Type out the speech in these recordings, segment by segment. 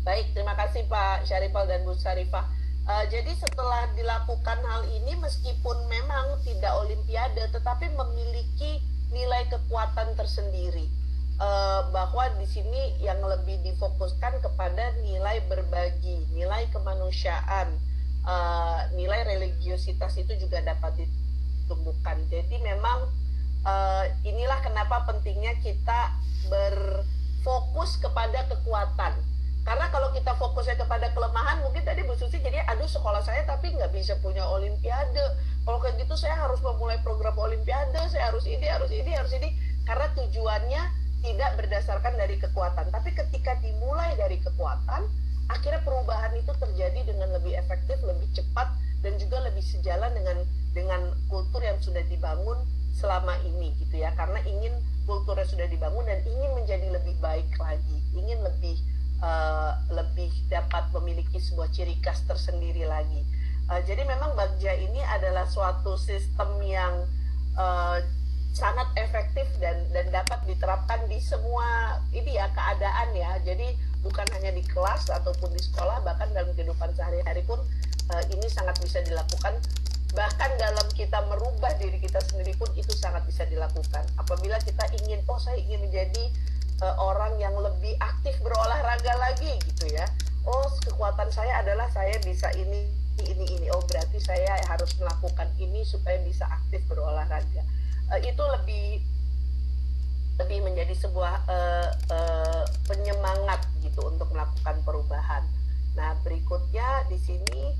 Baik, terima kasih Pak Syarifal dan Bu Syarifah. Jadi setelah dilakukan hal ini, meskipun memang tidak olimpiade, tetapi memiliki nilai kekuatan tersendiri. Bahwa di sini yang lebih difokuskan kepada nilai berbagi, nilai kemanusiaan, nilai religiositas itu juga dapat ditumbuhkan. Jadi memang inilah kenapa pentingnya kita berfokus kepada kekuatan. Karena kalau kita fokusnya kepada kelemahan, mungkin tadi Bu Susi jadi, aduh sekolah saya tapi nggak bisa punya olimpiade. Kalau kayak gitu saya harus memulai program olimpiade, saya harus ini. Karena tujuannya tidak berdasarkan dari kekuatan. Tapi ketika dimulai dari kekuatan, akhirnya perubahan itu terjadi dengan lebih efektif, lebih cepat, dan juga lebih sejalan dengan kultur yang sudah dibangun selama ini gitu ya. Karena ingin kulturnya sudah dibangun dan ingin menjadi lebih baik lagi, ingin lebih dapat memiliki sebuah ciri khas tersendiri lagi. Jadi memang Bagja ini adalah suatu sistem yang sangat efektif dan dapat diterapkan di semua ini ya keadaan ya. Jadi bukan hanya di kelas ataupun di sekolah, bahkan dalam kehidupan sehari-hari pun ini sangat bisa dilakukan. Bahkan dalam kita merubah diri kita sendiri pun itu sangat bisa dilakukan. Apabila kita ingin, saya ingin menjadi orang yang lebih aktif berolahraga lagi gitu ya. Kekuatan saya adalah saya bisa ini. Berarti saya harus melakukan ini supaya bisa aktif berolahraga. Itu lebih menjadi sebuah penyemangat gitu untuk melakukan perubahan. Nah, berikutnya di sini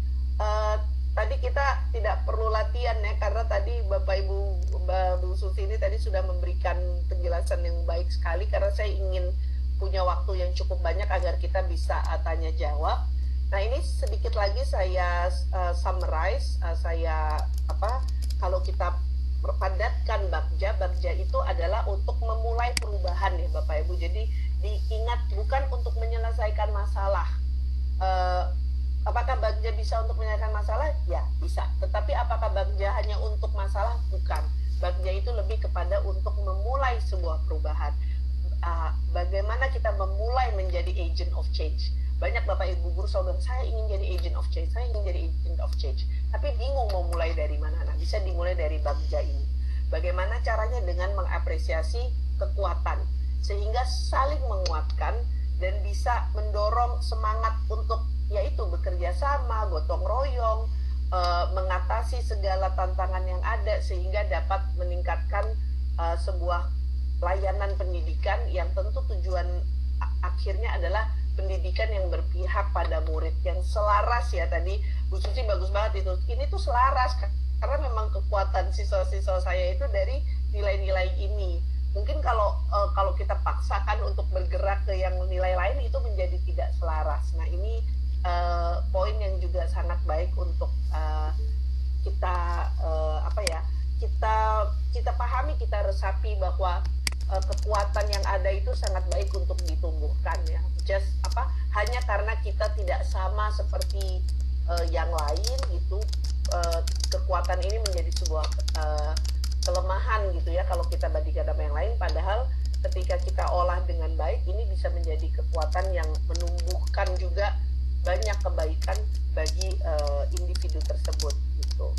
tadi kita tidak perlu latihan ya, karena tadi Bapak Ibu Mbak Bu Susi ini tadi sudah memberikan penjelasan yang baik sekali, karena saya ingin punya waktu yang cukup banyak agar kita bisa tanya jawab. Nah, ini sedikit lagi saya summarize, kalau kita padatkan Bagja itu adalah untuk memulai perubahan ya Bapak Ibu. Jadi diingat, bukan untuk menyelesaikan masalah. Apakah Bagja bisa untuk menyelesaikan masalah? Ya, bisa. Tetapi apakah Bagja hanya untuk masalah? Bukan. Bagja itu lebih kepada untuk memulai sebuah perubahan. Bagaimana kita memulai menjadi agent of change. Banyak Bapak Ibu guru bilang, saya ingin jadi agent of change, tapi bingung mau mulai dari mana. Nah, bisa dimulai dari Bagja ini. Bagaimana caranya? Dengan mengapresiasi kekuatan, sehingga saling menguatkan dan bisa mendorong semangat untuk yaitu bekerja sama, gotong royong, mengatasi segala tantangan yang ada, sehingga dapat meningkatkan sebuah layanan pendidikan yang tentu tujuan akhirnya adalah pendidikan yang berpihak pada murid, yang selaras ya. Tadi Bu Susi bagus banget itu. Ini tuh selaras karena memang kekuatan siswa-siswa saya itu dari nilai-nilai ini. Mungkin kalau kita paksakan untuk bergerak ke yang nilai lain, itu menjadi tidak selaras. Nah, ini poin yang juga sangat baik untuk kita pahami, kita resapi bahwa kekuatan yang ada itu sangat baik untuk ditumbuhkan ya. Hanya karena kita tidak sama seperti yang lain gitu, kekuatan ini menjadi sebuah kelemahan gitu ya kalau kita bandingkan sama yang lain. Padahal ketika kita olah dengan baik, ini bisa menjadi kekuatan yang menumbuhkan juga banyak kebaikan bagi individu tersebut gitu.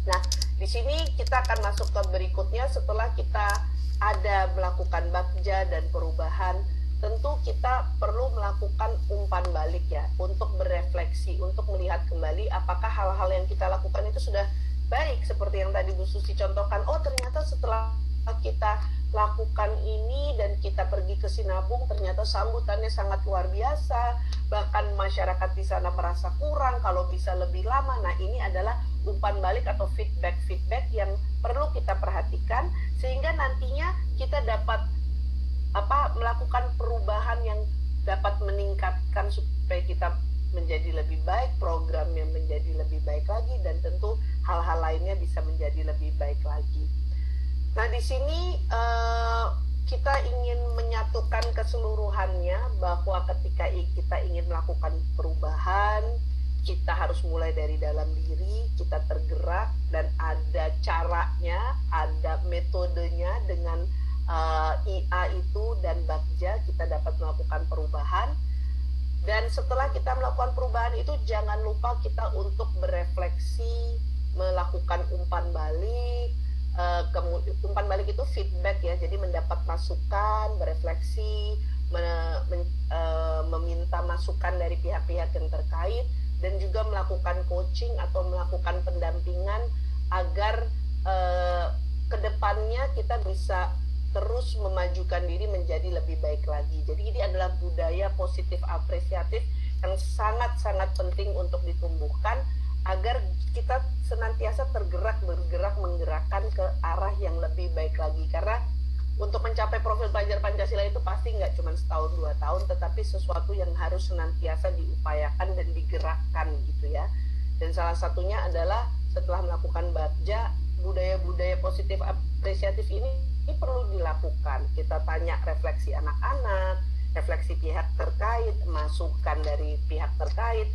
Nah, di sini kita akan masuk ke berikutnya. Setelah kita ada melakukan Bagja dan perubahan, tentu kita perlu melakukan umpan balik ya, untuk berefleksi, untuk melihat kembali apakah hal-hal yang kita lakukan itu sudah baik, seperti yang tadi Bu Susi contohkan. Ternyata setelah kita lakukan ini dan kita pergi ke Sinabung, ternyata sambutannya sangat luar biasa, bahkan masyarakat di sana merasa kurang, kalau bisa lebih lama. Nah, ini adalah umpan balik atau feedback yang perlu kita perhatikan, sehingga nantinya kita dapat melakukan perubahan yang dapat meningkatkan supaya kita menjadi lebih baik, programnya menjadi lebih baik lagi, dan tentu hal-hal lainnya bisa menjadi lebih baik lagi. Nah, di sini kita ingin menyatukan keseluruhannya bahwa ketika kita ingin melakukan perubahan, kita harus mulai dari dalam diri, kita tergerak, dan ada caranya, ada metodenya. Dengan IA itu dan Bagja kita dapat melakukan perubahan. Dan Dan setelah kita melakukan perubahan itu, jangan lupa kita untuk berefleksi, melakukan umpan balik. Umpan balik itu feedback ya, jadi mendapat masukan, berefleksi, meminta masukan dari pihak-pihak yang terkait, dan juga melakukan coaching atau melakukan pendampingan agar kedepannya kita bisa terus memajukan diri menjadi lebih baik lagi. Jadi ini adalah budaya positif apresiatif yang sangat-sangat penting untuk ditumbuhkan agar kita senantiasa bergerak menggerakkan ke arah yang lebih baik lagi. Karena untuk mencapai profil pelajar Pancasila itu pasti nggak cuma setahun 2 tahun, tetapi sesuatu yang harus senantiasa diupayakan dan digerakkan gitu ya. Dan salah satunya adalah setelah melakukan Bagja, budaya-budaya positif apresiatif ini perlu dilakukan. Kita tanya refleksi anak-anak, refleksi pihak terkait, masukan dari pihak terkait.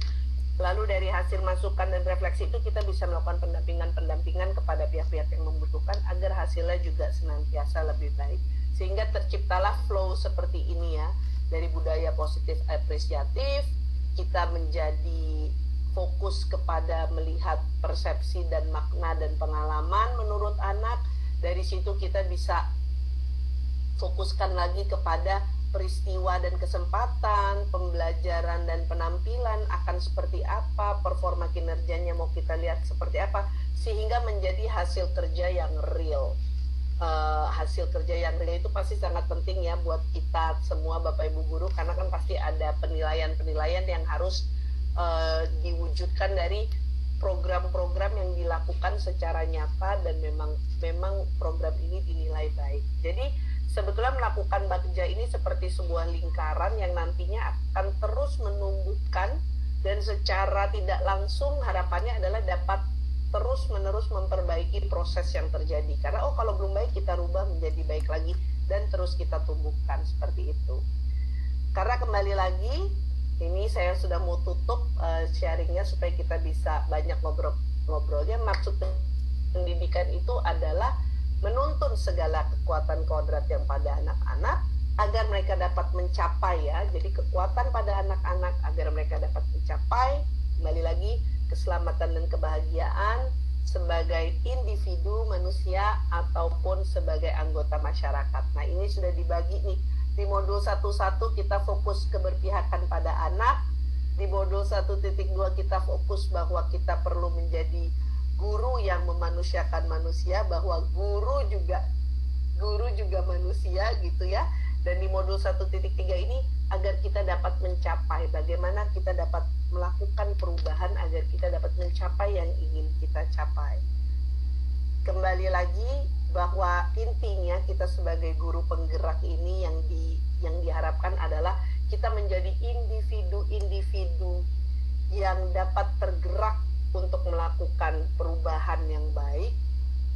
Lalu dari hasil masukan dan refleksi itu kita bisa melakukan pendampingan kepada pihak-pihak yang membutuhkan agar hasilnya juga senantiasa lebih baik. Sehingga terciptalah flow seperti ini ya. Dari budaya positif apresiatif, kita menjadi fokus kepada melihat persepsi dan makna dan pengalaman menurut anak. Dari situ kita bisa fokuskan lagi kepada peristiwa dan kesempatan, pembelajaran dan penampilan akan seperti apa, performa kinerjanya mau kita lihat seperti apa, sehingga menjadi hasil kerja yang real. Hasil kerja yang real itu pasti sangat penting ya buat kita semua Bapak Ibu Guru, karena kan pasti ada penilaian-penilaian yang harus diwujudkan dari program-program yang dilakukan secara nyata dan memang program ini dinilai baik. Jadi sebetulnya melakukan Bagja ini seperti sebuah lingkaran yang nantinya akan terus menumbuhkan, dan secara tidak langsung harapannya adalah dapat terus-menerus memperbaiki proses yang terjadi. Karena kalau belum baik kita rubah menjadi baik lagi dan terus kita tumbuhkan seperti itu. Karena kembali lagi, ini saya sudah mau tutup sharingnya supaya kita bisa banyak ngobrolnya. Maksud pendidikan itu adalah menuntun segala kekuatan kodrat yang pada anak-anak agar mereka dapat mencapai ya. Jadi kekuatan pada anak-anak agar mereka dapat mencapai, kembali lagi, keselamatan dan kebahagiaan sebagai individu manusia ataupun sebagai anggota masyarakat. Nah, ini sudah dibagi nih. Di modul 1.1 kita fokus keberpihakan pada anak. Di modul 1.2 kita fokus bahwa kita perlu menjadi guru yang memanusiakan manusia, bahwa guru juga manusia gitu ya. Dan di modul 1.3 ini agar kita dapat mencapai, bagaimana kita dapat melakukan perubahan agar kita dapat mencapai yang ingin kita capai. Kembali lagi bahwa intinya kita sebagai guru penggerak ini yang diharapkan adalah kita menjadi individu-individu yang dapat tergerak untuk melakukan perubahan yang baik,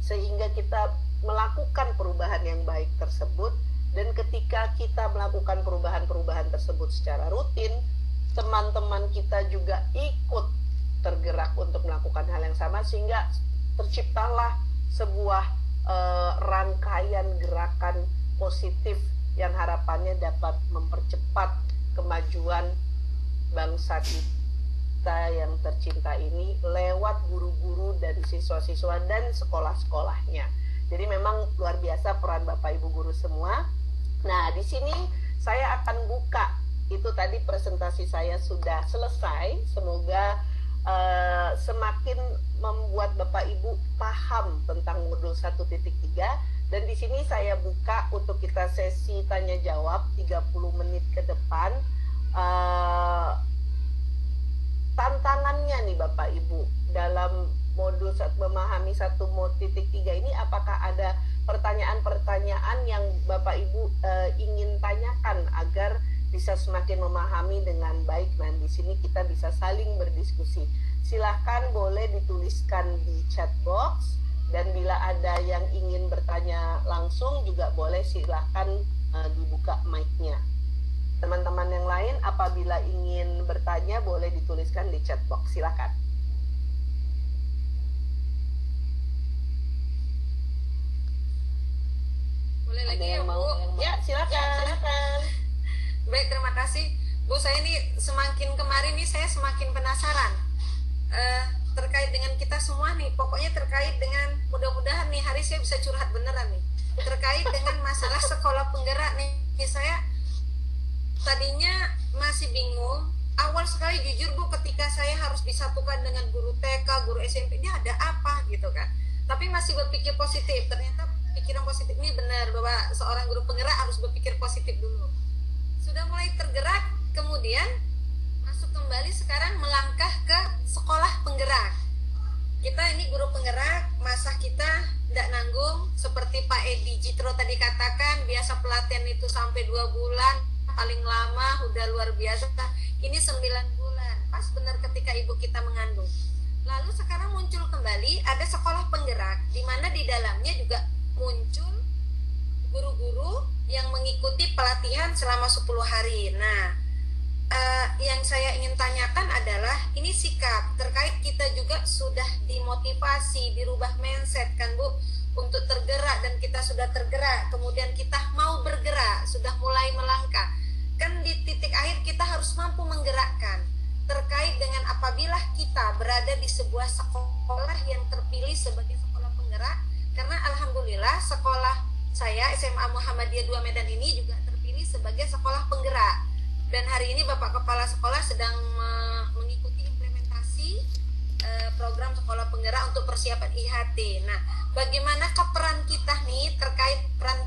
sehingga kita melakukan perubahan yang baik tersebut. Dan ketika kita melakukan perubahan-perubahan tersebut secara rutin, teman-teman kita juga ikut tergerak untuk melakukan hal yang sama, sehingga terciptalah sebuah rangkaian gerakan positif yang harapannya dapat mempercepat kemajuan bangsa kita yang tercinta ini lewat guru-guru dan siswa-siswa dan sekolah-sekolahnya. Jadi memang luar biasa peran Bapak Ibu guru semua. Nah, di sini saya akan buka, itu tadi presentasi saya sudah selesai. Semoga semakin membuat Bapak Ibu paham tentang modul 1.3. Dan di sini saya buka untuk kita sesi tanya jawab 30 menit ke depan. Tantangannya nih Bapak Ibu dalam modul memahami 1.3 ini, apakah ada pertanyaan-pertanyaan yang Bapak Ibu ingin tanyakan agar bisa semakin memahami dengan baik. Nah, di sini kita bisa saling berdiskusi. Silahkan boleh dituliskan di chat box, dan bila ada yang ingin bertanya langsung juga boleh silahkan dibuka mic-nya. Teman-teman yang lain apabila ingin bertanya boleh dituliskan di chat box. Silahkan. Boleh lagi ya Bu? Ya, silakan. Baik, terima kasih Bu, saya ini semakin kemarin nih saya semakin penasaran terkait dengan kita semua nih. Pokoknya terkait dengan, mudah-mudahan nih hari saya bisa curhat beneran nih. Terkait dengan masalah sekolah penggerak nih. Saya tadinya masih bingung. Awal sekali jujur Bu, ketika saya harus disatukan dengan guru TK, guru SMP, ini ada apa gitu kan. Tapi masih berpikir positif. Ternyata pikiran positif ini benar, bahwa seorang guru penggerak harus berpikir positif dulu. Sudah mulai tergerak, kemudian masuk kembali sekarang melangkah ke sekolah penggerak. Kita ini guru penggerak, masa kita tidak nanggung, seperti Pak Edi Jitro tadi katakan, biasa pelatihan itu sampai 2 bulan, paling lama udah luar biasa. Ini 9 bulan, pas benar ketika ibu kita mengandung. Lalu sekarang muncul kembali ada sekolah penggerak, di mana di dalamnya juga muncul guru-guru yang mengikuti pelatihan selama 10 hari. Nah, yang saya ingin tanyakan adalah ini sikap terkait kita juga sudah dimotivasi, dirubah mindset kan Bu, untuk tergerak, dan kita sudah tergerak, kemudian kita mau bergerak, sudah mulai melangkah. Kan di titik akhir kita harus mampu menggerakkan terkait dengan apabila kita berada di sebuah sekolah yang terpilih sebagai sekolah penggerak, karena alhamdulillah sekolah saya SMA Muhammadiyah 2 Medan ini juga terpilih sebagai sekolah penggerak. Dan hari ini Bapak Kepala Sekolah sedang mengikuti implementasi program sekolah penggerak untuk persiapan IHT. Nah, bagaimana peran kita nih terkait peran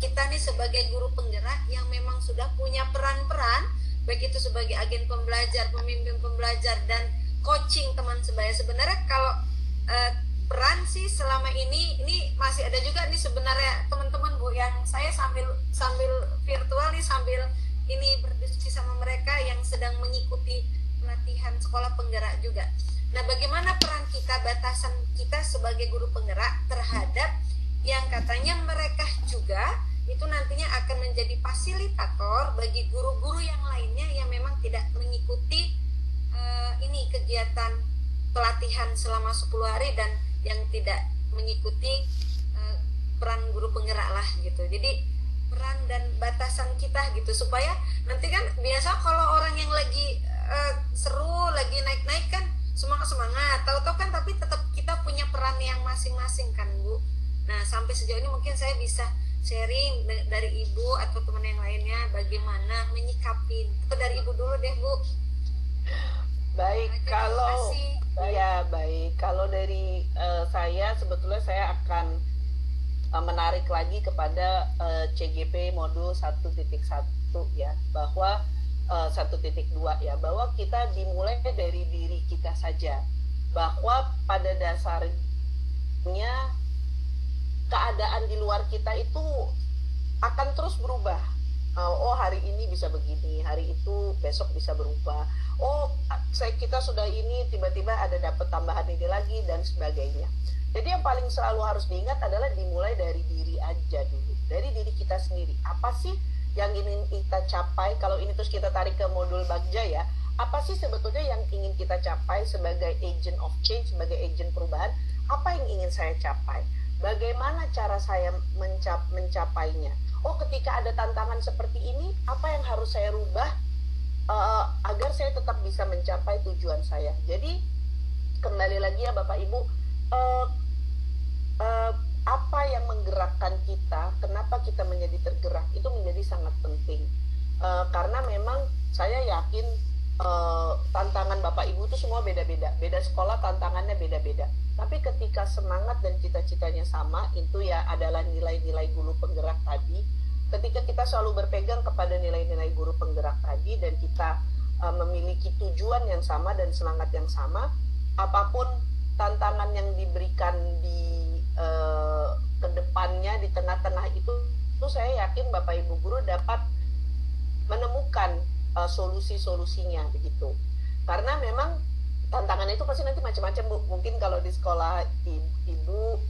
kita nih sebagai guru penggerak yang memang sudah punya peran-peran, baik itu sebagai agen pembelajar, pemimpin pembelajar, dan coaching teman sebaya. Sebenarnya kalau peran sih selama ini masih ada juga nih sebenarnya teman-teman Bu, yang saya sambil virtual nih, sambil ini berdiskusi sama mereka yang sedang mengikuti pelatihan sekolah penggerak juga. Nah, bagaimana peran kita, batasan kita sebagai guru penggerak terhadap yang katanya mereka juga itu nantinya akan menjadi fasilitator bagi guru-guru yang lainnya yang memang tidak mengikuti ini kegiatan pelatihan selama 10 hari dan yang tidak mengikuti peran guru penggerak lah gitu. Jadi peran dan batasan kita gitu, supaya nanti kan biasa kalau orang yang lagi seru, lagi naik-naik kan semangat-semangat, tahu-tahu kan, tapi tetap kita punya peran yang masing-masing kan Bu. Nah, sampai sejauh ini mungkin saya bisa sharing dari Ibu atau teman yang lainnya bagaimana menyikapi. Itu dari Ibu dulu deh Bu. Baik, kalau ya baik, kalau dari saya sebetulnya saya akan menarik lagi kepada CGP modul 1.1 ya, bahwa 1.2 ya, bahwa kita dimulai dari diri kita saja, bahwa pada dasarnya keadaan di luar kita itu akan terus berubah. Oh, hari ini bisa begini, hari itu besok bisa berubah. Oh, kita sudah ini, tiba-tiba ada dapat tambahan ini lagi dan sebagainya. Jadi yang paling selalu harus diingat adalah dimulai dari diri aja dulu, dari diri kita sendiri. Apa sih yang ingin kita capai? Kalau ini terus kita tarik ke modul Bagja ya, apa sih sebetulnya yang ingin kita capai sebagai agent of change, sebagai agent perubahan? Apa yang ingin saya capai? Bagaimana cara saya mencapainya? Oh, ketika ada tantangan seperti ini, apa yang harus saya rubah agar saya tetap bisa mencapai tujuan saya? Jadi kembali lagi ya Bapak Ibu, apa yang menggerakkan kita, kenapa kita menjadi tergerak, itu menjadi sangat penting. Karena memang saya yakin tantangan Bapak Ibu itu semua beda-beda, beda sekolah tantangannya beda-beda. Tapi ketika semangat dan cita-citanya sama, itu ya adalah nilai-nilai guru penggerak tadi. Ketika kita selalu berpegang kepada nilai-nilai guru penggerak tadi dan kita memiliki tujuan yang sama dan semangat yang sama, apapun tantangan yang diberikan di kedepannya, di tengah-tengah itu saya yakin Bapak Ibu guru dapat menemukan solusi-solusinya begitu. Karena memang tantangan itu pasti nanti macam-macam Bu. Mungkin kalau di sekolah ibu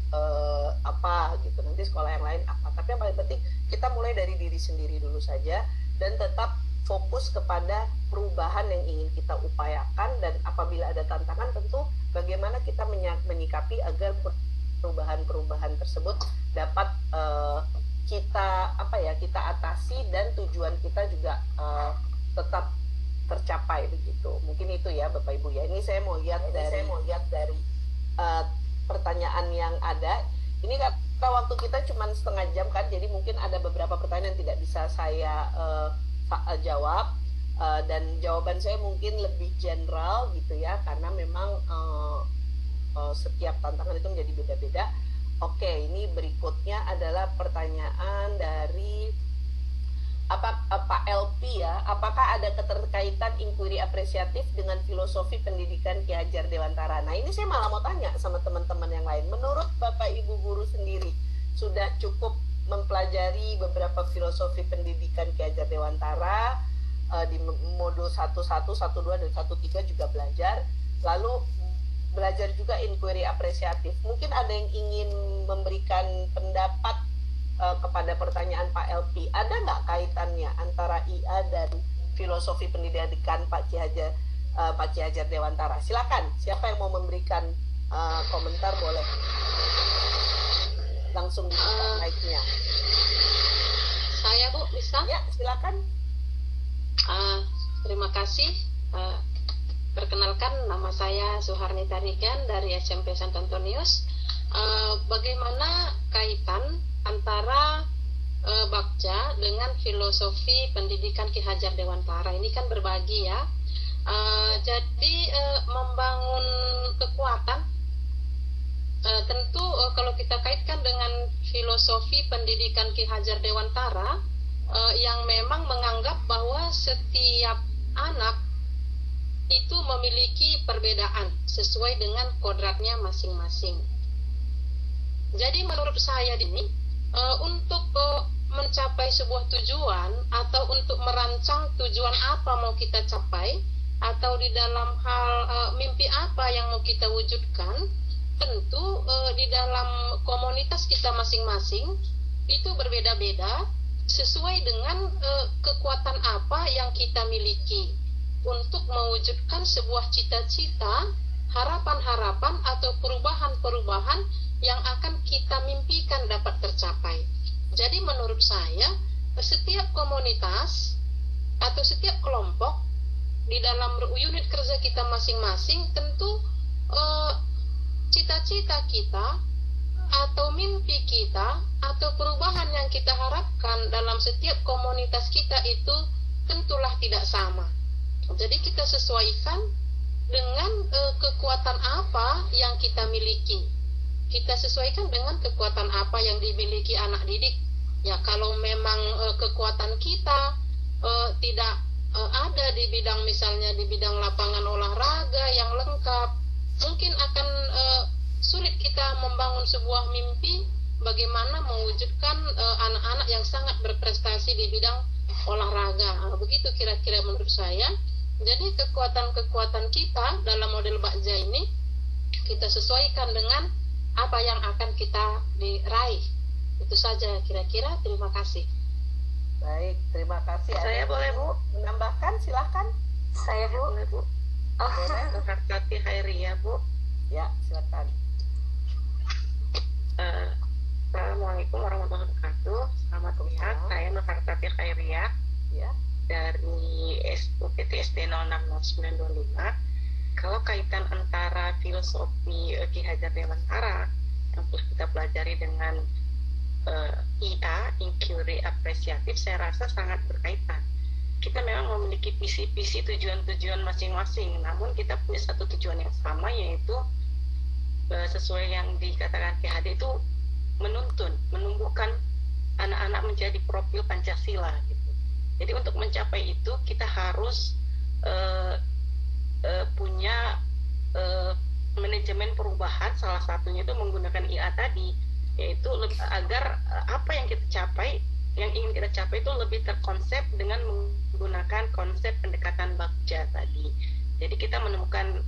apa gitu, nanti sekolah yang lain apa. Tapi yang paling penting kita mulai dari diri sendiri dulu saja dan tetap fokus kepada perubahan yang ingin kita upayakan, dan apabila ada tantangan tentu bagaimana kita menyikapi agar perubahan-perubahan tersebut dapat kita atasi dan tujuan kita juga tetap tercapai begitu. Mungkin itu ya Bapak Ibu ya. Ini saya mau lihat dari pertanyaan yang ada. Ini karena waktu kita cuma setengah jam kan, jadi mungkin ada beberapa pertanyaan yang tidak bisa saya jawab, dan jawaban saya mungkin lebih general gitu ya, karena memang setiap tantangan itu menjadi beda-beda. Oke, ini berikutnya adalah pertanyaan dari Pak LP ya, apakah ada keterkaitan inquiry apresiatif dengan filosofi pendidikan Ki Hajar Dewantara? Nah, ini saya malah mau tanya sama teman-teman yang lain. Menurut Bapak Ibu guru sendiri, sudah cukup mempelajari beberapa filosofi pendidikan Ki Hajar Dewantara, di modul 11, 12, dan 13 juga belajar, lalu belajar juga inquiry apresiatif. Mungkin ada yang ingin memberikan pendapat kepada pertanyaan Pak LP, ada nggak kaitannya antara IA dan filosofi pendidikan Pak Ki Hajar Dewantara? Silakan, siapa yang mau memberikan komentar boleh langsung dibuka mic-nya. Saya Bu, bisa? Ya, silakan. Terima kasih. Perkenalkan, nama saya Suharni Tarigan dari SMP Sant Antonius. Bagaimana kaitan antara Bagja dengan filosofi pendidikan Ki Hajar Dewantara? Ini kan berbagi ya. Jadi membangun kekuatan, tentu kalau kita kaitkan dengan filosofi pendidikan Ki Hajar Dewantara, yang memang menganggap bahwa setiap anak itu memiliki perbedaan sesuai dengan kodratnya masing-masing. Jadi menurut saya ini, untuk mencapai sebuah tujuan atau untuk merancang tujuan apa mau kita capai, atau di dalam hal mimpi apa yang mau kita wujudkan, tentu di dalam komunitas kita masing-masing itu berbeda-beda sesuai dengan kekuatan apa yang kita miliki untuk mewujudkan sebuah cita-cita, harapan-harapan atau perubahan-perubahan yang akan kita mimpikan dapat tercapai. Jadi menurut saya, setiap komunitas atau setiap kelompok di dalam unit kerja kita masing-masing, tentu cita-cita kita atau mimpi kita atau perubahan yang kita harapkan dalam setiap komunitas kita itu tentulah tidak sama. Jadi kita sesuaikan dengan kekuatan apa yang kita miliki. Kita sesuaikan dengan kekuatan apa yang dimiliki anak didik. Ya, kalau memang kekuatan kita tidak ada di bidang, misalnya di bidang lapangan olahraga yang lengkap, mungkin akan sulit kita membangun sebuah mimpi bagaimana mewujudkan anak-anak yang sangat berprestasi di bidang olahraga. Begitu kira-kira menurut saya. Jadi kekuatan-kekuatan kita dalam model Bagja ini kita sesuaikan dengan apa yang akan kita diraih. Itu saja kira-kira. Terima kasih. Baik, terima kasih. Saya boleh Bu menambahkan, silahkan. Saya boleh Bu. Boleh. Hartati Khairiyah Bu. Ya, silakan. Assalamualaikum warahmatullahi wabarakatuh. Selamat lihat, saya Nur Hartati Khairiyah Ya. dari UPTSD 060925. Kalau kaitan antara filosofi Ki Hajar Dewantara yang terus kita pelajari dengan IA, inquiry apresiatif, saya rasa sangat berkaitan. Kita memang memiliki visi-visi, tujuan-tujuan masing-masing, namun kita punya satu tujuan yang sama, yaitu sesuai yang dikatakan Ki Hajar itu menumbuhkan anak-anak menjadi profil Pancasila gitu. Jadi untuk mencapai itu kita harus punya manajemen perubahan, salah satunya itu menggunakan IA tadi, yaitu agar apa yang kita capai, yang ingin kita capai itu lebih terkonsep dengan menggunakan konsep pendekatan Bagja tadi. Jadi kita menemukan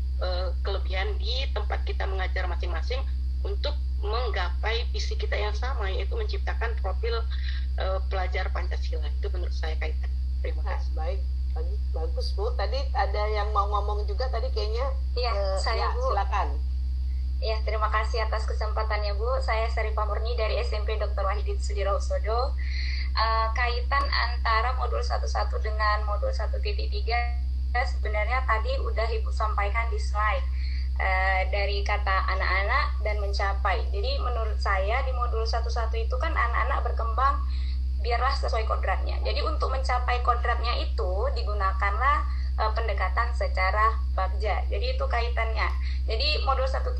kelebihan di tempat kita mengajar masing-masing untuk menggapai visi kita yang sama, yaitu menciptakan profil pelajar Pancasila. Itu menurut saya kaitan. Terima kasih. Baik, bagus Bu. Tadi ada yang mau ngomong juga tadi kayaknya. Iya, saya Bu. Silakan. Ya, terima kasih atas kesempatannya Bu. Saya Sarifah Murni dari SMP Dr. Wahidin Sudirohusodo. kaitan antara modul 11 dengan modul 1.3 sebenarnya tadi udah Ibu sampaikan di slide dari kata anak-anak dan mencapai. Jadi menurut saya di modul 11 itu kan anak-anak berkembang biarlah sesuai kodratnya. Jadi untuk mencapai kodratnya itu digunakanlah pendekatan secara bagja. Jadi itu kaitannya. Jadi modul 1.3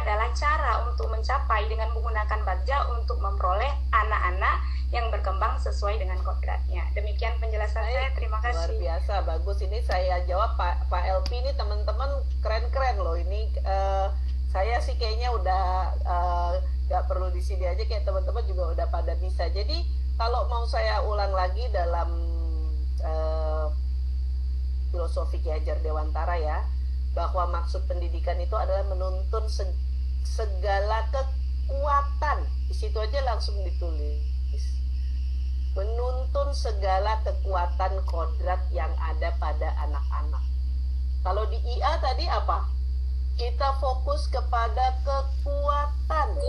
adalah cara untuk mencapai dengan menggunakan bagja untuk memperoleh anak-anak yang berkembang sesuai dengan kodratnya. Demikian penjelasan saya. Terima kasih. Luar biasa, bagus. Ini saya jawab Pak LP ini teman-teman keren-keren loh. Ini saya sih kayaknya udah gak perlu di sini aja, kayak teman-teman juga udah pada bisa. Jadi kalau mau saya ulang lagi dalam filosofi Ki Hajar Dewantara ya, bahwa maksud pendidikan itu adalah menuntun segala kekuatan. Di situ aja langsung ditulis. Menuntun segala kekuatan kodrat yang ada pada anak-anak. Kalau di IA tadi apa? Kita fokus kepada kekuatan.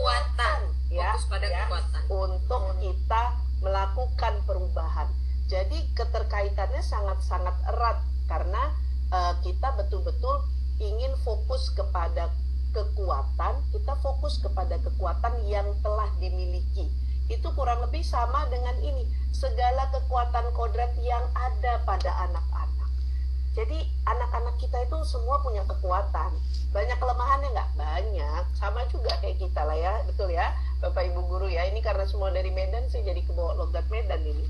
Ya, fokus pada kekuatan. Untuk kita melakukan perubahan. Jadi keterkaitannya sangat-sangat erat karena kita betul-betul ingin fokus kepada kekuatan, kita fokus kepada kekuatan yang telah dimiliki. Itu kurang lebih sama dengan ini, segala kekuatan kodrat yang ada pada anak-anak. Jadi anak-anak kita itu semua punya kekuatan. Banyak kelemahannya nggak? Banyak. Sama juga kayak kita lah ya, betul ya Bapak Ibu Guru ya. Ini karena semua dari Medan sih jadi kebawa logat Medan ini.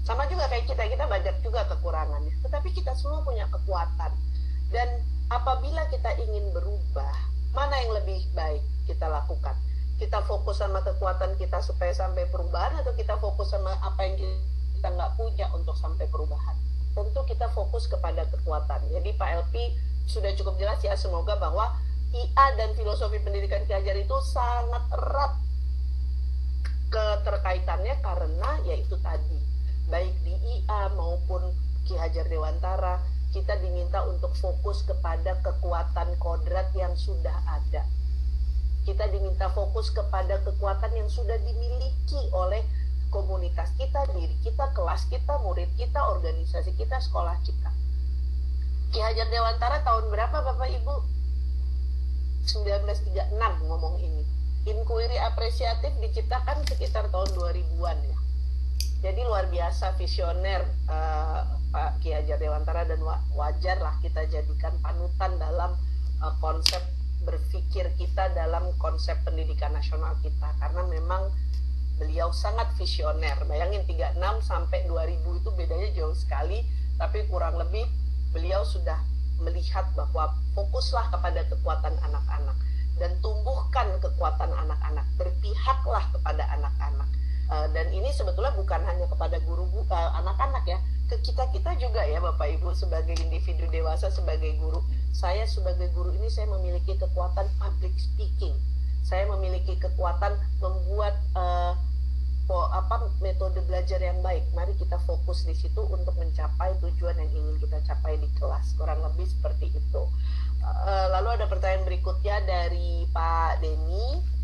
Sama juga kayak kita banyak juga kekurangannya. Tetapi kita semua punya kekuatan. Dan apabila kita ingin berubah, mana yang lebih baik kita lakukan? Kita fokus sama kekuatan kita supaya sampai perubahan, atau kita fokus sama apa yang kita nggak punya untuk sampai perubahan? Tentu kita fokus kepada kekuatan. Jadi Pak LP sudah cukup jelas ya, semoga bahwa IA dan filosofi pendidikan Ki Hajar itu sangat erat keterkaitannya, karena yaitu tadi, baik di IA maupun Ki Hajar Dewantara, kita diminta untuk fokus kepada kekuatan kodrat yang sudah ada. Kita diminta fokus kepada kekuatan yang sudah dimiliki oleh komunitas kita, diri kita, kelas kita, murid kita, organisasi kita, sekolah kita. Ki Hajar Dewantara tahun berapa Bapak Ibu? 1936 ngomong ini. Inquiry apresiatif diciptakan sekitar tahun 2000-an ya. Jadi luar biasa visioner Pak Ki Hajar Dewantara, dan wajarlah kita jadikan panutan dalam konsep berpikir kita, dalam konsep pendidikan nasional kita, karena memang beliau sangat visioner. Bayangin 36 sampai 2000 itu bedanya jauh sekali, tapi kurang lebih beliau sudah melihat bahwa fokuslah kepada kekuatan anak-anak dan tumbuhkan kekuatan anak-anak, berpihaklah kepada anak-anak. Dan ini sebetulnya bukan hanya kepada guru anak-anak ya, ke kita juga ya Bapak Ibu sebagai individu dewasa, sebagai guru. Saya sebagai guru ini saya memiliki kekuatan public speaking. Saya memiliki kekuatan membuat metode belajar yang baik. Mari kita fokus di situ untuk mencapai tujuan yang ingin kita capai di kelas. Kurang lebih seperti itu. Lalu ada pertanyaan berikutnya dari Pak Denny.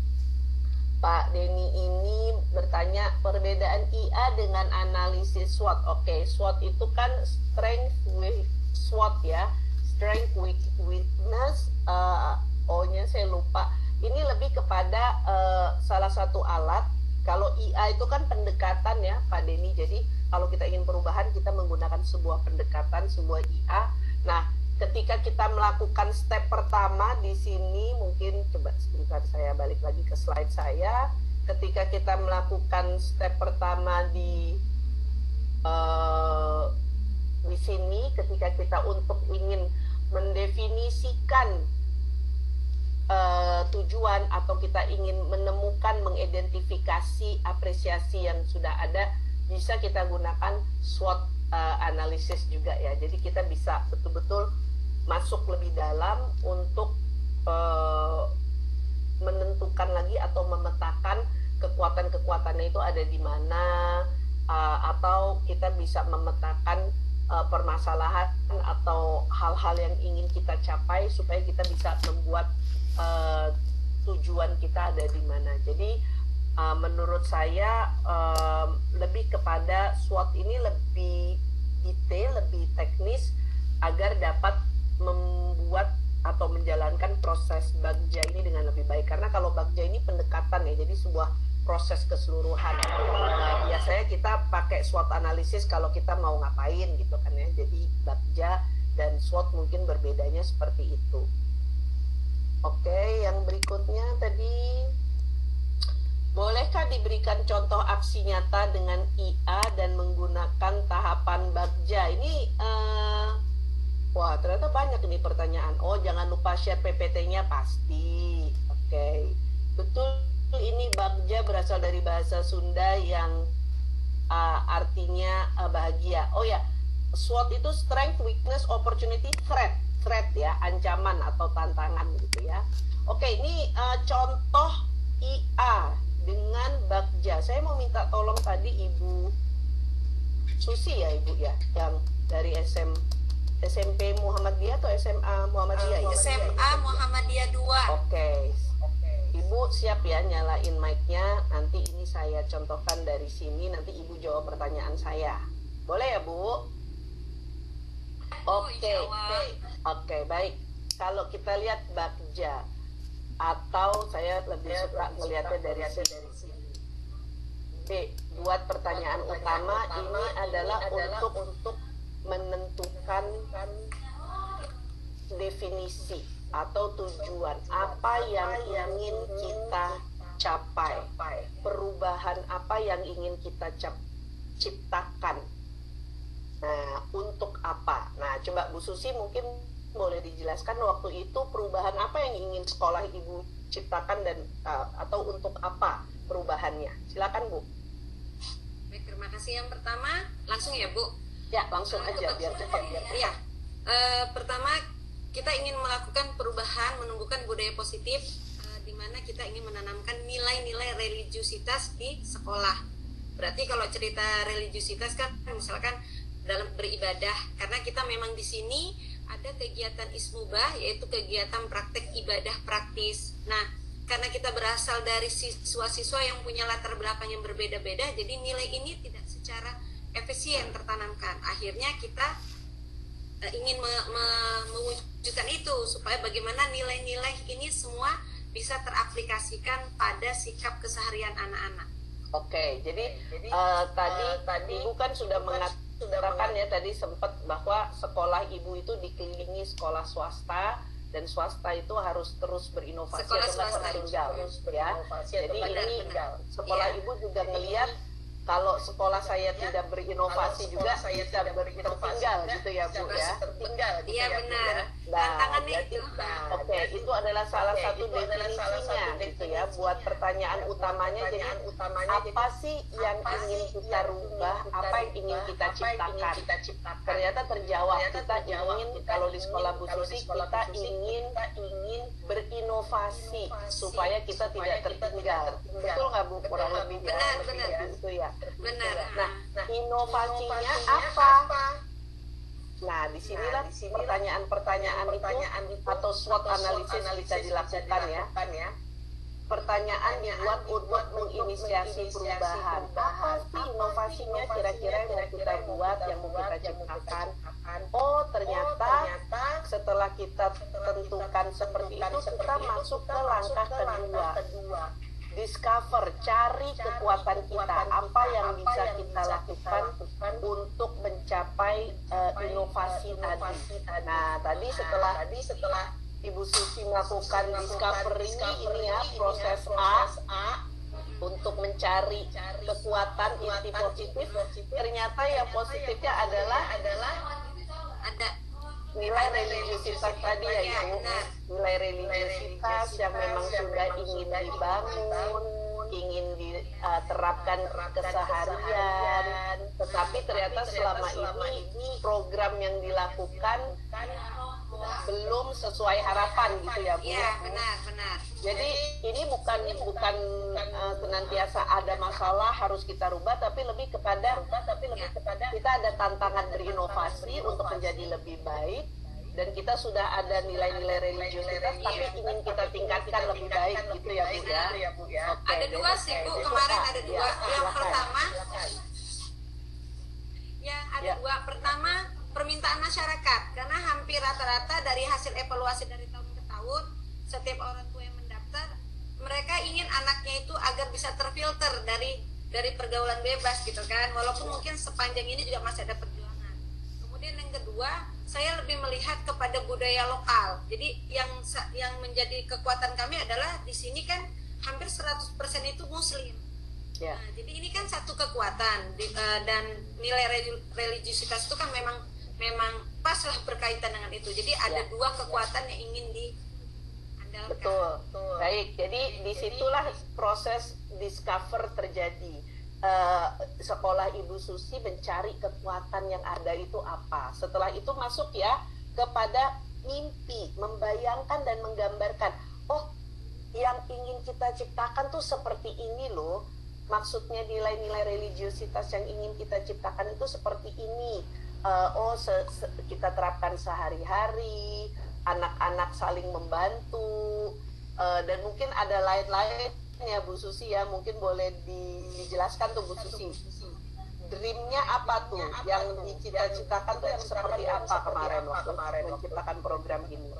Pak Denny ini bertanya perbedaan IA dengan analisis SWOT. Oke, SWOT itu kan strength with SWOT ya. Strength with weakness. O-nya saya lupa. Ini lebih kepada salah satu alat. Kalau IA itu kan pendekatan ya Pak Denny. Jadi kalau kita ingin perubahan, kita menggunakan sebuah pendekatan, sebuah IA. Nah, ketika kita melakukan step pertama di sini, mungkin coba sebentar saya balik lagi ke slide saya. Ketika kita melakukan step pertama di sini, ketika kita untuk ingin mendefinisikan tujuan, atau kita ingin menemukan, mengidentifikasi apresiasi yang sudah ada, bisa kita gunakan SWOT analisis juga ya. Jadi kita bisa betul-betul masuk lebih dalam untuk menentukan lagi atau memetakan kekuatan-kekuatannya itu ada di mana, atau kita bisa memetakan permasalahan atau hal-hal yang ingin kita capai supaya kita bisa membuat tujuan kita ada di mana. Jadi menurut saya lebih kepada SWOT ini lebih detail, lebih teknis agar dapat membuat atau menjalankan proses Bagja ini dengan lebih baik. Karena kalau Bagja ini pendekatan ya, jadi sebuah proses keseluruhan. Nah, biasanya kita pakai SWOT analisis kalau kita mau ngapain gitu kan ya. Jadi Bagja dan SWOT mungkin berbedanya seperti itu. Oke, yang berikutnya tadi, bolehkah diberikan contoh aksi nyata dengan IA dan menggunakan tahapan Bagja? Ini wah, ternyata banyak ini pertanyaan. Oh, jangan lupa share PPT-nya pasti. Oke. Betul, ini Bagja berasal dari bahasa Sunda yang artinya bahagia. Oh ya, SWOT itu strength, weakness, opportunity, threat. Threat ya, ancaman atau tantangan gitu ya. Oke, ini contoh IA dengan Bagja. Saya mau minta tolong tadi Ibu Susi ya, Ibu ya, yang dari SMP Muhammadiyah atau SMA Muhammadiyah ya? SMA Muhammadiyah 2. Oke. Ibu siap ya nyalain mic-nya. Nanti ini saya contohkan dari sini, nanti Ibu jawab pertanyaan saya. Boleh ya, Bu? Oke, baik. Kalau kita lihat Bagja, atau saya lebih suka melihatnya dari sini. B, buat pertanyaan utama ini adalah untuk menentukan definisi atau tujuan apa yang ingin kita capai, perubahan apa yang ingin kita ciptakan. Nah, untuk apa? Nah, coba Bu Susi mungkin boleh dijelaskan waktu itu perubahan apa yang ingin sekolah Ibu ciptakan dan atau untuk apa perubahannya? Silakan, Bu. Baik, terima kasih. Yang pertama, langsung ya, Bu. Ya, langsung aja biar cepat. Iya. Pertama, kita ingin melakukan perubahan, menumbuhkan budaya positif, di mana kita ingin menanamkan nilai-nilai religiusitas di sekolah. Berarti kalau cerita religiusitas kan, misalkan dalam beribadah, karena kita memang di sini ada kegiatan ismubah, yaitu kegiatan praktek ibadah praktis. Nah, karena kita berasal dari siswa-siswa yang punya latar belakang yang berbeda-beda, jadi nilai ini tidak secara efisien tertanamkan. Akhirnya kita ingin mewujudkan itu supaya bagaimana nilai-nilai ini semua bisa teraplikasikan pada sikap keseharian anak-anak. Oke, jadi tadi Ibu kan sudah mengatakan ya tadi sempat bahwa sekolah Ibu itu dikelilingi sekolah swasta dan swasta itu harus terus berinovasi Sekolah atau swasta tertinggal ya. Jadi ini sekolah Ibu juga melihat kalau sekolah saya tidak berinovasi juga saya tidak tertinggal gitu ya, Bu ya. Iya, benar. Nah, Tantangannya jadi, itu. oke, itu adalah salah satu definisinya gitu ya. Buat pertanyaan utamanya, jadi apa sih yang ingin kita rubah, apa yang ingin kita ciptakan? Ternyata terjawab, kita ingin, kalau di sekolah Bu Susi, kita ingin berinovasi supaya kita tidak tertinggal. Betul nggak, Bu? Kurang lebih ya. Benar. Itu ya. Benar. Nah, inovasinya apa? Nah, disinilah pertanyaan itu atau SWOT analisis bisa dilakukan ya. Pertanyaan dibuat untuk menginisiasi perubahan. Apa sih inovasinya kira-kira yang mau kita buat, yang mau kita ciptakan? Oh, ternyata setelah kita tentukan seperti itu, kita masuk ke langkah kedua. Discover, cari kekuatan kita, apa yang bisa kita lakukan untuk mencapai inovasi tadi. Nah, tadi setelah Ibu Susi melakukan discovery ini ya, proses A untuk mencari kekuatan inti positif, ternyata yang positifnya adalah Ada nilai religiusitas tadi ya Ibu, nilai religiusitas yang memang sudah ingin dibangun, ingin diterapkan keseharian, tetapi ternyata selama ini program yang dilakukan belum sesuai harapan gitu ya Bu. Iya, benar. Jadi ini bukan senantiasa ada masalah harus kita rubah, tapi lebih kepada kita ada tantangan berinovasi untuk menjadi lebih baik, dan kita sudah ada nilai-nilai religiusitas tapi ingin kita tingkatkan lebih baik gitu ya Bu ya. Ada dua sih Bu, kemarin ada dua. Yang pertama dua. Pertama, permintaan masyarakat, karena hampir rata-rata dari hasil evaluasi dari tahun ke tahun, setiap orang tua yang mendaftar, mereka ingin anaknya itu agar bisa terfilter dari pergaulan bebas gitu kan, walaupun mungkin sepanjang ini juga masih ada perjuangan. Kemudian yang kedua, saya lebih melihat kepada budaya lokal. Jadi yang menjadi kekuatan kami adalah di sini kan hampir 100% itu muslim. Nah, jadi ini kan satu kekuatan dan nilai religiusitas itu kan memang pas lah berkaitan dengan itu. Jadi ada dua kekuatan yang ingin diandalkan. Betul. Baik, jadi disitulah proses discover terjadi. Sekolah Ibu Susi mencari kekuatan yang ada itu apa. Setelah itu masuk ya kepada mimpi, membayangkan dan menggambarkan. Oh, yang ingin kita ciptakan tuh seperti ini loh. Maksudnya nilai-nilai religiusitas yang ingin kita ciptakan itu seperti ini. Kita terapkan sehari-hari, anak-anak saling membantu, dan mungkin ada lain-lain ya Bu Susi ya, mungkin boleh dijelaskan tuh Bu Susi. Dreamnya apa tuh yang dicita-citakan tuh yang seperti apa kemarin waktu menciptakan program ini?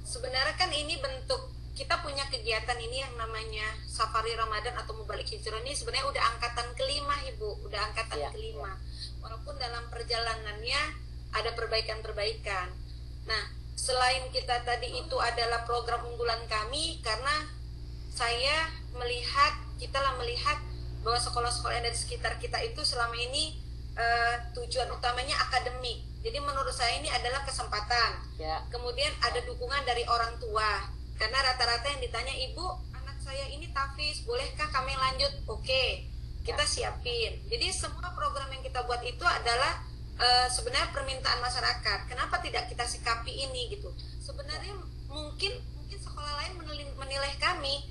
Sebenarnya kan ini bentuk kita punya kegiatan ini yang namanya Safari Ramadan atau Mubalik Hijrah ini sebenarnya udah angkatan kelima Ibu, udah angkatan kelima. Walaupun dalam perjalanannya ada perbaikan-perbaikan. Nah, selain kita tadi itu adalah program unggulan kami, karena kita melihat bahwa sekolah-sekolah yang ada di sekitar kita itu selama ini tujuan utamanya akademik. Jadi menurut saya ini adalah kesempatan. Kemudian ada dukungan dari orang tua. Karena rata-rata yang ditanya, Ibu, anak saya ini tahfiz, bolehkah kami lanjut? Oke, kita siapin. Jadi semua program yang kita buat itu adalah sebenarnya permintaan masyarakat. Kenapa tidak kita sikapi ini gitu? Sebenarnya mungkin sekolah lain menilai kami,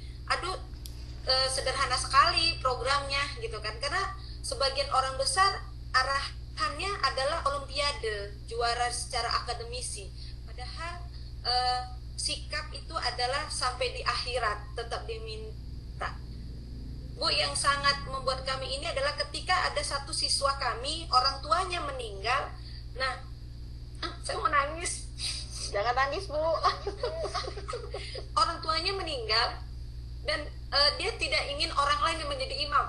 sederhana sekali programnya gitu kan. Karena sebagian orang besar arahannya adalah olimpiade, juara secara akademisi. Padahal sikap itu adalah sampai di akhirat tetap diminta. Bu, yang sangat membuat kami ini adalah ketika ada satu siswa kami, orang tuanya meninggal. Nah, saya mau nangis. Jangan nangis Bu. Orang tuanya meninggal dan dia tidak ingin orang lain yang menjadi imam.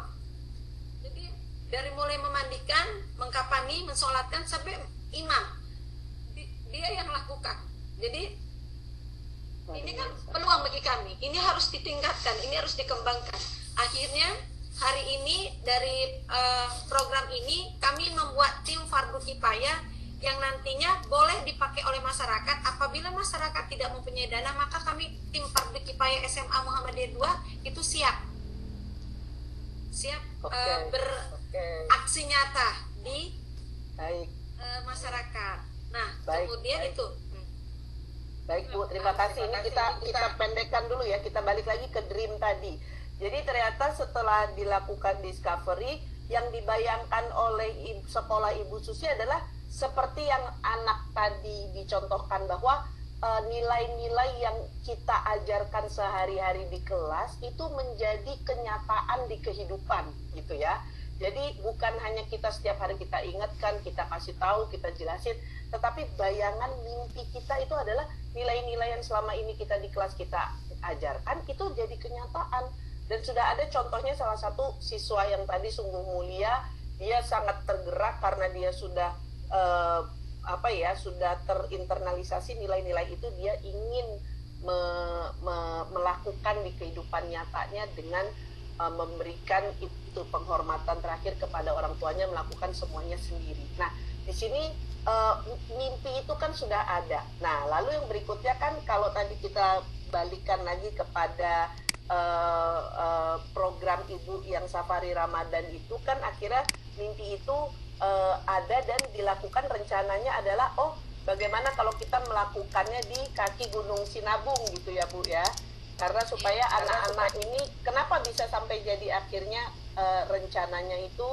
Jadi dari mulai memandikan, mengkapani, mensolatkan sampai imam, dia yang lakukan. Jadi ini kan peluang bagi kami, ini harus ditingkatkan, ini harus dikembangkan. Akhirnya hari ini dari program ini kami membuat tim fardu kifayah yang nantinya boleh dipakai oleh masyarakat. Apabila masyarakat tidak mempunyai dana, maka kami tim fardu kifayah SMA Muhammadiyah 2 itu siap beraksi nyata di masyarakat. Nah, kemudian itu. Baik Bu, terima kasih. Ini kita pendekkan dulu ya, kita balik lagi ke dream tadi. Jadi ternyata setelah dilakukan discovery, yang dibayangkan oleh sekolah Ibu Susi adalah seperti yang anak tadi dicontohkan, bahwa nilai-nilai yang kita ajarkan sehari-hari di kelas itu menjadi kenyataan di kehidupan gitu ya. Jadi bukan hanya kita setiap hari kita ingatkan, kita kasih tahu, kita jelasin, tetapi bayangan mimpi kita itu adalah nilai-nilai yang selama ini kita di kelas kita ajarkan itu jadi kenyataan. Dan sudah ada contohnya, salah satu siswa yang tadi sungguh mulia, dia sangat tergerak karena dia sudah sudah terinternalisasi nilai-nilai itu, dia ingin melakukan di kehidupan nyatanya dengan memberikan itu penghormatan terakhir kepada orang tuanya, melakukan semuanya sendiri. Nah, di sini mimpi itu kan sudah ada. Nah, lalu yang berikutnya kan kalau tadi kita balikan lagi kepada program Ibu yang Safari Ramadan itu kan akhirnya mimpi itu ada dan dilakukan. Rencananya adalah bagaimana kalau kita melakukannya di kaki Gunung Sinabung gitu ya Bu ya. Karena supaya anak-anak ini, kenapa bisa sampai jadi akhirnya rencananya itu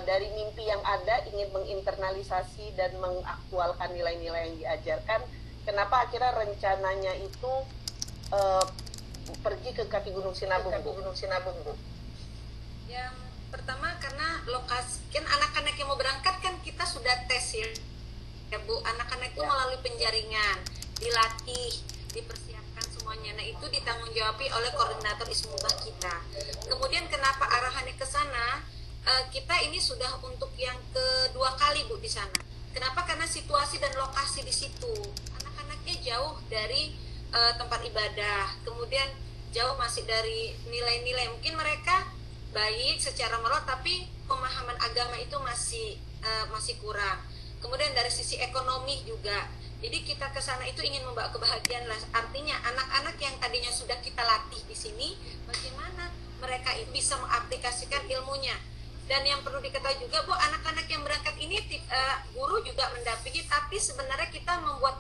dari mimpi yang ada ingin menginternalisasi dan mengaktualkan nilai-nilai yang diajarkan, kenapa akhirnya rencananya itu pergi ke kaki Gunung Sinabung, Bu? Yang pertama karena lokasi, kan anak-anak yang mau berangkat kan kita sudah tes ya Bu, anak-anak itu melalui penjaringan, dilatih, dipersiapkan semuanya. Nah itu ditanggung-jawabi oleh koordinator Ismubah kita. Kemudian kenapa arahannya ke sana? Kita ini sudah untuk yang kedua kali Bu di sana. Kenapa? Karena situasi dan lokasi di situ. Anak-anaknya jauh dari tempat ibadah, kemudian jauh masih dari nilai-nilai. Mungkin mereka baik secara moral, tapi pemahaman agama itu masih kurang. Kemudian dari sisi ekonomi juga. Jadi kita ke sana itu ingin membawa kebahagiaan lah. Artinya anak-anak yang tadinya sudah kita latih di sini, bagaimana mereka bisa mengaplikasikan ilmunya. Dan yang perlu diketahui juga Bu, anak-anak yang berangkat ini guru juga mendampingi, tapi sebenarnya kita membuat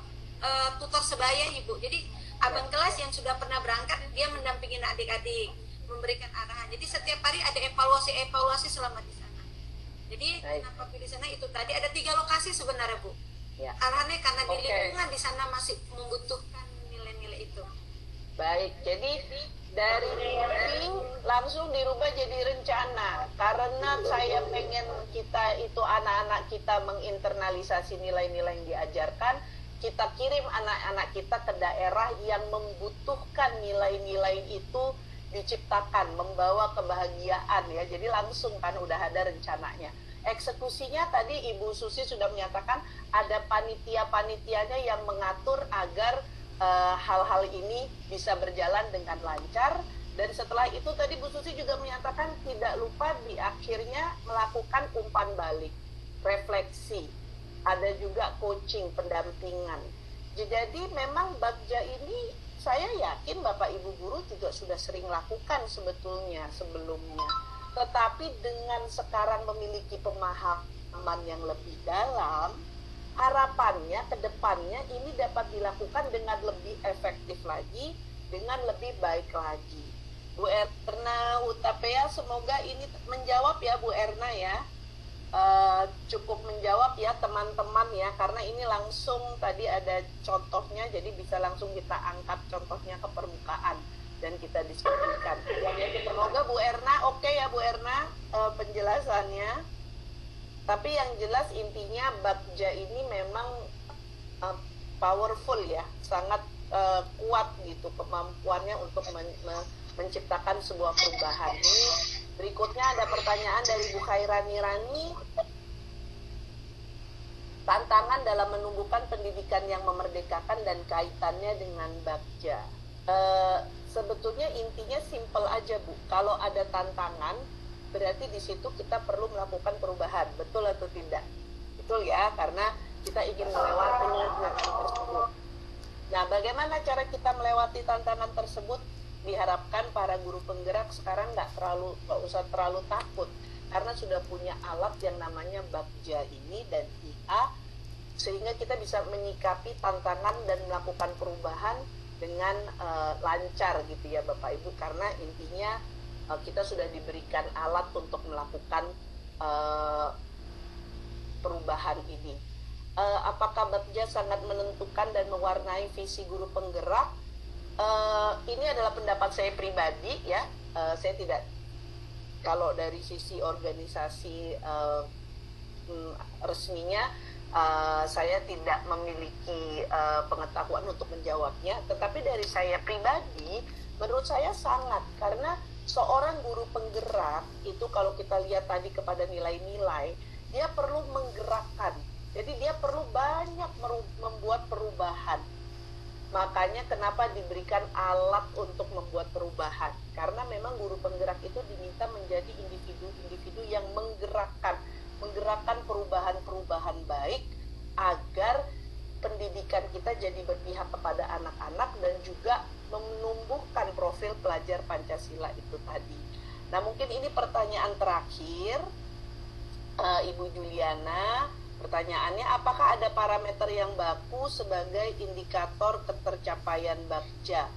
tutor sebaya Ibu. Jadi abang kelas yang sudah pernah berangkat, dia mendampingi adik-adik, memberikan arahan. Jadi setiap hari ada evaluasi selama di sana. Jadi kenapa pilih sana itu tadi ada 3 lokasi sebenarnya Bu. Ya. Arahannya karena di lingkungan di sana masih membutuhkan nilai-nilai itu. Baik, jadi dari mimpi langsung dirubah jadi rencana, karena saya pengen kita itu anak-anak kita menginternalisasi nilai-nilai yang diajarkan. Kita kirim anak-anak kita ke daerah yang membutuhkan nilai-nilai itu diciptakan, membawa kebahagiaan ya. Jadi langsung kan udah ada rencananya. Eksekusinya tadi Ibu Susi sudah menyatakan ada panitia-panitianya yang mengatur agar hal-hal ini bisa berjalan dengan lancar. Dan setelah itu tadi Bu Susi juga menyatakan tidak lupa di akhirnya melakukan umpan balik, refleksi, ada juga coaching, pendampingan. Jadi memang Bagja ini saya yakin Bapak Ibu guru juga sudah sering lakukan sebetulnya sebelumnya. Tetapi dengan sekarang memiliki pemahaman yang lebih dalam, harapannya ke depannya ini dapat dilakukan dengan lebih efektif lagi, dengan lebih baik lagi. Bu Erna Hutapea, semoga ini menjawab ya Bu Erna ya. Cukup menjawab ya teman-teman ya, karena ini langsung tadi ada contohnya, jadi bisa langsung kita angkat contohnya ke permukaan dan kita diskusikan. Semoga Bu Erna oke ya Bu Erna penjelasannya. Tapi yang jelas intinya Bagja ini memang powerful ya, sangat kuat gitu kemampuannya untuk menciptakan sebuah perubahan. Ini berikutnya ada pertanyaan dari Bu Khairani Rani. Tantangan dalam menumbuhkan pendidikan yang memerdekakan dan kaitannya dengan Bagja. Sebetulnya intinya simple aja Bu. Kalau ada tantangan, berarti di situ kita perlu melakukan perubahan. Betul atau tidak? Betul ya, karena kita ingin melewati tantangan tersebut. Nah, bagaimana cara kita melewati tantangan tersebut? Diharapkan para guru penggerak sekarang nggak usah terlalu takut, karena sudah punya alat yang namanya Bagja ini dan IA, sehingga kita bisa menyikapi tantangan dan melakukan perubahan dengan lancar gitu ya Bapak Ibu, karena intinya kita sudah diberikan alat untuk melakukan perubahan ini. Apakah Bagja sangat menentukan dan mewarnai visi guru penggerak? Ini adalah pendapat saya pribadi ya. Saya tidak, kalau dari sisi organisasi resminya saya tidak memiliki pengetahuan untuk menjawabnya. Tetapi dari saya pribadi, menurut saya sangat, karena seorang guru penggerak itu kalau kita lihat tadi kepada nilai-nilai, dia perlu menggerakkan. Jadi dia perlu banyak membuat perubahan. Makanya kenapa diberikan alat untuk membuat perubahan. Karena memang guru penggerak itu diminta menjadi individu-individu yang menggerakkan perubahan-perubahan baik agar pendidikan kita jadi berpihak kepada anak-anak dan juga menumbuhkan profil pelajar Pancasila itu tadi. Nah, mungkin ini pertanyaan terakhir, Ibu Juliana. Pertanyaannya, apakah ada parameter yang baku sebagai indikator ketercapaian Bagja?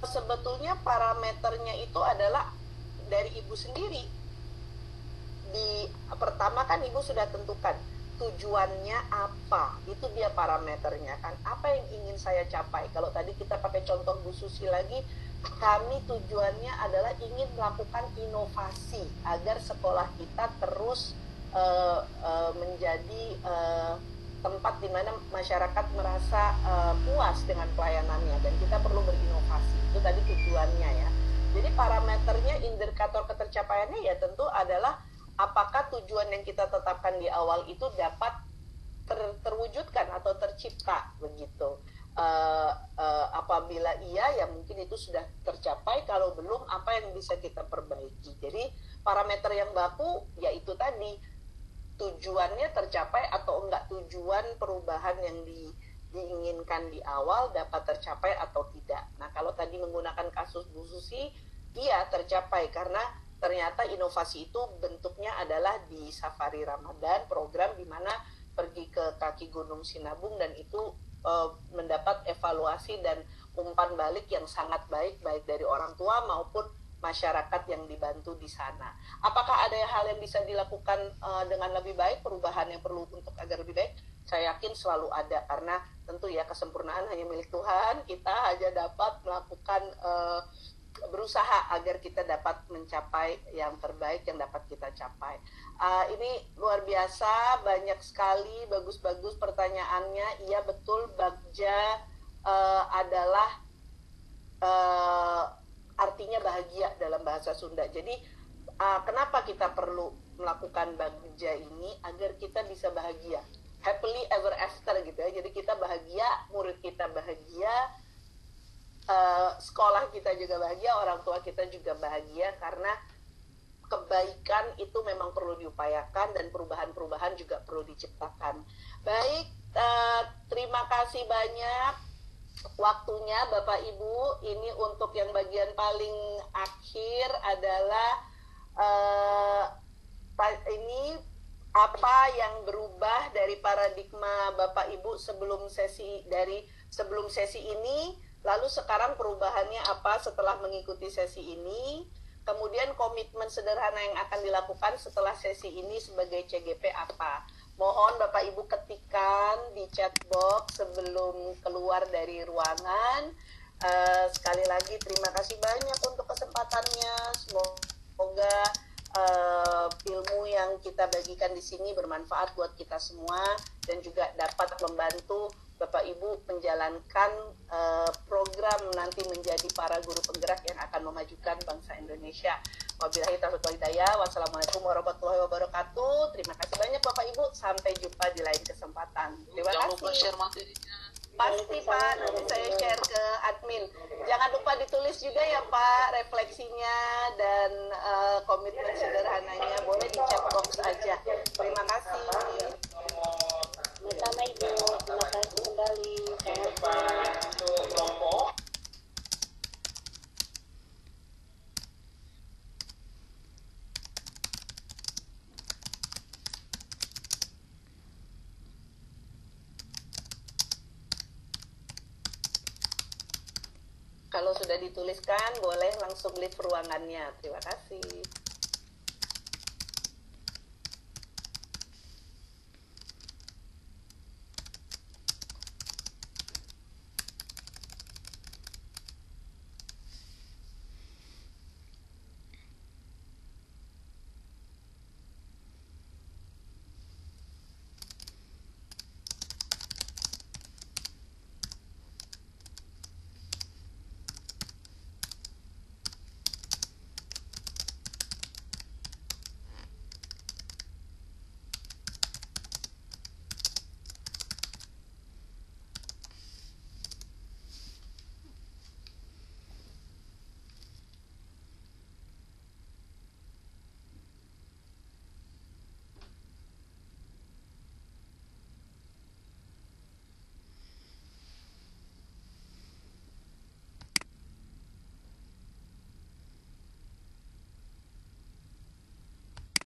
Sebetulnya parameternya itu adalah dari Ibu sendiri. di pertama kan Ibu sudah tentukan tujuannya apa, itu dia parameternya kan, apa yang ingin saya capai. Kalau tadi kita pakai contoh Bu Susi lagi, kami tujuannya adalah ingin melakukan inovasi agar sekolah kita terus menjadi tempat di mana masyarakat merasa puas dengan pelayanannya, dan kita perlu berinovasi. Itu tadi tujuannya ya. Jadi parameternya, indikator ketercapaiannya ya tentu adalah apakah tujuan yang kita tetapkan di awal itu dapat terwujudkan atau tercipta begitu. Apabila iya, ya mungkin itu sudah tercapai. Kalau belum, apa yang bisa kita perbaiki. Jadi parameter yang baku yaitu tadi tujuannya tercapai atau enggak, tujuan perubahan yang diinginkan di awal dapat tercapai atau tidak. Nah, kalau tadi menggunakan kasus Bu Susi, iya tercapai karena ternyata inovasi itu bentuknya adalah di Safari Ramadan, program di mana pergi ke kaki Gunung Sinabung, dan itu mendapat evaluasi dan umpan balik yang sangat baik dari orang tua maupun masyarakat yang dibantu di sana. Apakah ada hal yang bisa dilakukan dengan lebih baik, perubahan yang perlu untuk agar lebih baik? Saya yakin selalu ada, karena tentu ya kesempurnaan hanya milik Tuhan. Kita hanya dapat melakukan berusaha agar kita dapat mencapai yang terbaik yang dapat kita capai. Ini luar biasa, banyak sekali, bagus-bagus pertanyaannya. Iya betul, Bagja adalah artinya bahagia dalam bahasa Sunda. Jadi kenapa kita perlu melakukan Bagja ini? Agar kita bisa bahagia, happily ever after gitu ya. Jadi kita bahagia, murid kita bahagia, sekolah kita juga bahagia, orang tua kita juga bahagia, karena kebaikan itu memang perlu diupayakan dan perubahan-perubahan juga perlu diciptakan. Baik, terima kasih banyak waktunya Bapak Ibu. Ini untuk yang bagian paling akhir adalah ini apa yang berubah dari paradigma Bapak Ibu sebelum sesi ini. Lalu sekarang perubahannya apa setelah mengikuti sesi ini? Kemudian komitmen sederhana yang akan dilakukan setelah sesi ini sebagai CGP apa? Mohon Bapak Ibu ketikkan di chat box sebelum keluar dari ruangan. Sekali lagi terima kasih banyak untuk kesempatannya. Semoga ilmu yang kita bagikan di sini bermanfaat buat kita semua dan juga dapat membantu Bapak Ibu menjalankan program nanti menjadi para guru penggerak yang akan memajukan bangsa Indonesia. Wabillahi taufiq wal hidayah. Wassalamualaikum warahmatullahi wabarakatuh. Terima kasih banyak Bapak Ibu. Sampai jumpa di lain kesempatan. Terima kasih. Jangan lupa share materinya. Pasti Pak, nanti saya share ke admin. Jangan lupa ditulis juga ya Pak refleksinya dan komitmen sederhananya. Boleh di chat box aja. Terima kasih. Sama Ibu, terima kasih kembali. Kalau sudah dituliskan, boleh langsung leave ruangannya. Terima kasih.